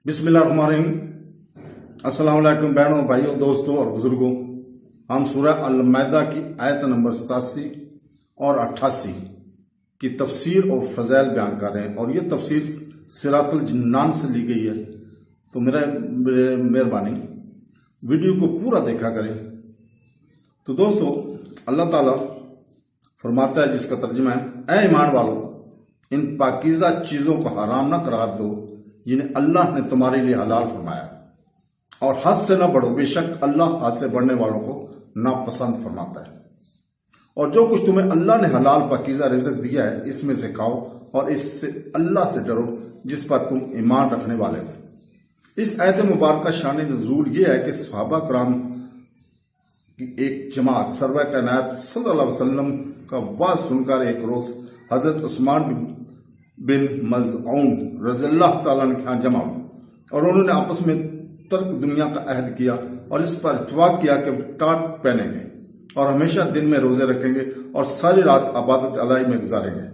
बिस्मिल्लाहिर्रहमानिर्रहीम। अस्सलाम वालेकुम बहनों, भाइयों, दोस्तों और बुजुर्गों। हम सूरह अल-माइदा की आयत नंबर 87 और 88 की तफसीर और फज़ाइल बयान कर रहे हैं, और ये तफसीर सिरातुल जिन्नान से ली गई है। तो मेरा मेहरबानी वीडियो को पूरा देखा करें। तो दोस्तों, अल्लाह ताला फरमाता है, जिसका तर्जुमा है, ऐ ईमान वालों, इन पाकीज़ा चीज़ों को हराम न करार दो जिन्हें अल्लाह ने तुम्हारे लिए हलाल फरमाया, और हद से न बढ़ो, बेशक अल्लाह हद से बढ़ने वालों को नापसंद फरमाता है। और जो कुछ तुम्हें अल्लाह ने हलाल पाकीज़ा रिज़्क़ दिया है, इसमें से खाओ और इससे अल्लाह से डरो जिस पर तुम ईमान रखने वाले हो। इस आयत मुबारक शान नुज़ूल ये है कि सहाबा कराम की एक जमात सरवर कायनात सल्लल्लाहु अलैहि वसल्लम का वाज सुनकर एक रोज हजरत उस्मान बिन मज़ऊन रज़ियल्लाहु ताला अन्हु के यहाँ जमा हुई, और उन्होंने आपस में तर्क दुनिया का अहद किया और इस पर इत्तफाक किया कि टाट पहनेंगे और हमेशा दिन में रोजे रखेंगे और सारी रात इबादत अल्लाह में गुजारेंगे,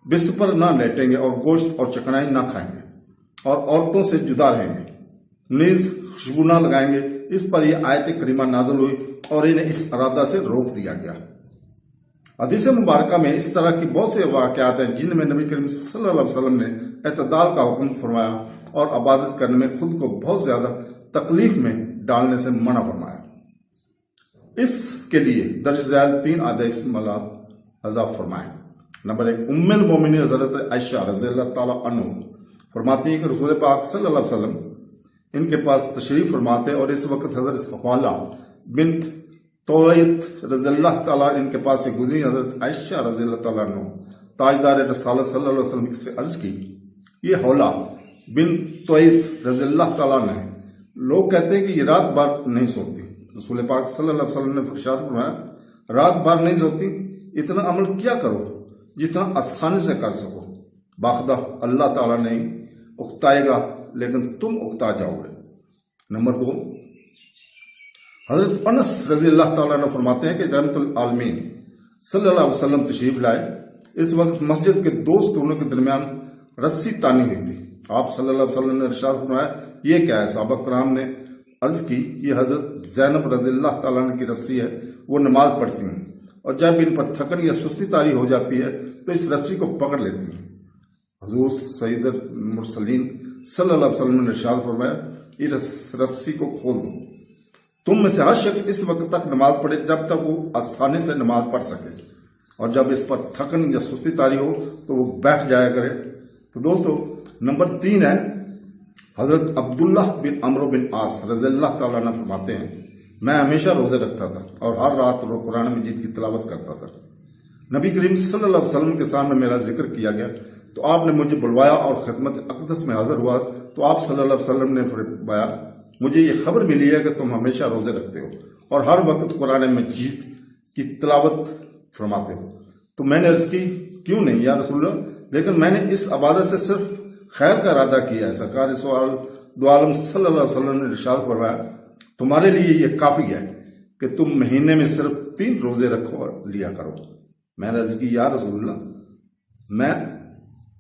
बिस्तर पर ना लेटेंगे और गोश्त और चकनाई ना खाएंगे, और औरतों से जुदा रहेंगे, नीज खुशबू ना लगाएंगे। इस पर यह आयत करीमा नाज़िल हुई और इन्हें इस इरादा से रोक दिया गया। हदीस मुबारक में इस तरह की बहुत से वाक़यात हैं जिनमें नबी करीम सल्लल्लाहु अलैहि वसल्लम ने एतदाल का हुक्म फरमाया और इबादत करने में खुद को बहुत ज्यादा तकलीफ में डालने से मना फरमाया। इसके लिए दर्ज झैल 3 आदेश अज़ा फरमाए। नंबर 1, उम्मुल मोमिनीन हज़रत आयशा रज़ियल्लाहु ताला अन्हा फरमाती है कि रसूल पाक सल्लल्लाहु अलैहि वसल्लम इनके पास तशरीफ फरमाते और इस वक्त हज़रत हवाला बिन्त तोयत रज़ियल्लाहु ताला इनके पास से गुजरी। हज़रत आयशा रज़ियल्लाहु ताला अन्हा ताजदार रसूल सल्लल्लाहु अलैहि वसल्लम से अर्ज की, ये हौला बिन तोयत रज़ियल्लाहु ताला ने, लोग कहते हैं कि ये रात भर नहीं सोती। रसूल पाक सल्लल्लाहु अलैहि वसल्लम ने इरशाद फरमाया, रात भर नहीं सोती, इतना अमल क्या करो जितना आसानी से कर सको, बाखुदा अल्लाह ताला नहीं उकताएगा लेकिन तुम उकता जाओगे। नंबर 2, हजरत अनस रज़ियल्लाहु ताला अन्हु फरमाते हैं कि रहमतुल आलमीन सल्लल्लाहु अलैहि वसल्लम तशरीफ लाए। इस वक्त मस्जिद के 2 स्तूनों के दरमियान रस्सी तानी हुई थी। आप सल्लल्लाहु अलैहि वसल्लम ने इरशाद फरमाया, ये क्या है? सहाबा कराम ने अर्ज की, ये हजरत ज़ैनब रज़ियल्लाहु ताला अन्हा की रस्सी है, वो नमाज पढ़ती हैं और जब इन पर थकन या सुस्ती तारी हो जाती है तो इस रस्सी को पकड़ लेती हैं। हुजूर सैयदुल मुरसलीन सल्लल्लाहु अलैहि वसल्लम ने इरशाद फरमाया, इस रस्सी को खोल दो, तुम में से हर शख्स इस वक्त तक नमाज पढ़े जब तक वो आसानी से नमाज पढ़ सके, और जब इस पर थकन या सुस्ती तारी हो तो वो बैठ जाया करे। तो दोस्तों, नंबर 3 है, हजरत अब्दुल्लाह बिन अमर बिन आस रज़ियल्लाहु ताला अन्हु फरमाते हैं, मैं हमेशा रोजे रखता था और हर रात कुरान मजीद की तिलावत करता था। नबी करीम सल्लल्लाहु अलैहि वसल्लम के सामने मेरा जिक्र किया गया तो आपने मुझे बुलवाया और खिदमत अक़दस में हाजिर हुआ तो आप सल्लल्लाहु अलैहि वसल्लम ने फरमाया, मुझे ये खबर मिली है कि तुम हमेशा रोजे रखते हो और हर वक्त कुरान मजीद की तिलावत फरमाते हो। तो मैंने अर्ज की, क्यों नहीं या रसूलल्लाह, लेकिन मैंने इस इबादत से सिर्फ खैर का इरादा किया है। सरकार दो आलम सल्लल्लाहु अलैहि वसल्लम ने इरशाद फरमाया, तुम्हारे लिए ये काफी है कि तुम महीने में सिर्फ 3 रोजे रखो और लिया करो। मैंने अर्ज की, या रसूलल्लाह, मैं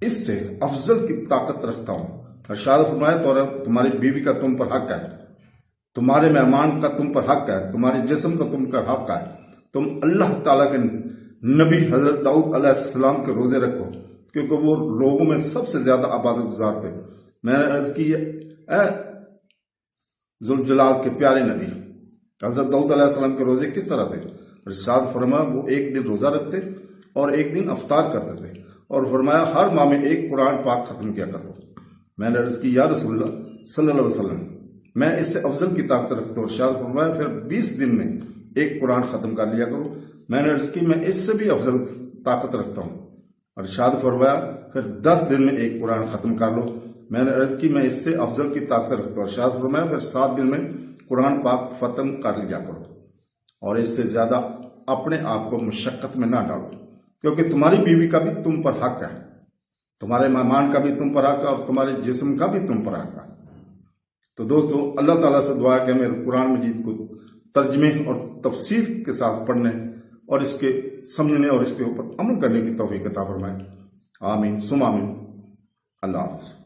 इससे अफजल की ताकत रखता हूँ। इरशाद फरमाया, तो तुम्हारी बीवी का तुम पर हक है, तुम्हारे मेहमान का तुम पर हक है, तुम्हारे जिस्म का तुम पर हक है, तुम अल्लाह ताला के नबी हजरत दाऊद अलैहिस्सलाम के रोजे रखो क्योंकि वो लोगों में सबसे ज्यादा इबादत गुजार थे। मैंने अर्ज की, ऐ जुल जलाल के प्यारे नबी, हजरत दाऊद अलैहिस्सलाम के रोजे किस तरह थे? इरशाद फरमाया, वो एक दिन रोजा रखते और एक दिन अफ्तार करते थे, और फरमाया हर माह में एक कुरान पाक खत्म किया करो। मैंने अर्ज की, या रसूलल्लाह सल्लल्लाहु अलैहि वसल्लम, मैं इससे अफजल की ताकत रखता हूँ। इरशाद फरमाया, फिर 20 दिन में एक कुरान खत्म कर लिया करो। मैंने अर्ज की, मैं इससे भी अफजल ताकत रखता हूँ। इरशाद फरमाया, फिर 10 दिन में एक कुरान खत्म कर लो। मैंने अर्ज की, मैं इससे अफजल की ताकत रखता हूँ। इरशाद फरमाया, फिर 7 दिन में कुरान पाक खत्म कर लिया करो, और इससे ज्यादा अपने आप को मुशक्कत में ना डालो क्योंकि तुम्हारी बीवी का भी तुम पर हक है, तुम्हारे मेहमान का भी तुम पर हक है, और तुम्हारे जिस्म का भी तुम पर हक है। तो दोस्तों, अल्लाह ताला से दुआ है कि हमें कुरान मजीद को तर्जमे और तफसीर के साथ पढ़ने और इसके समझने और इसके ऊपर अमल करने की तौफीक अता फरमाए। आमीन सुम आमीन। अल्लाह हाफ़िज़।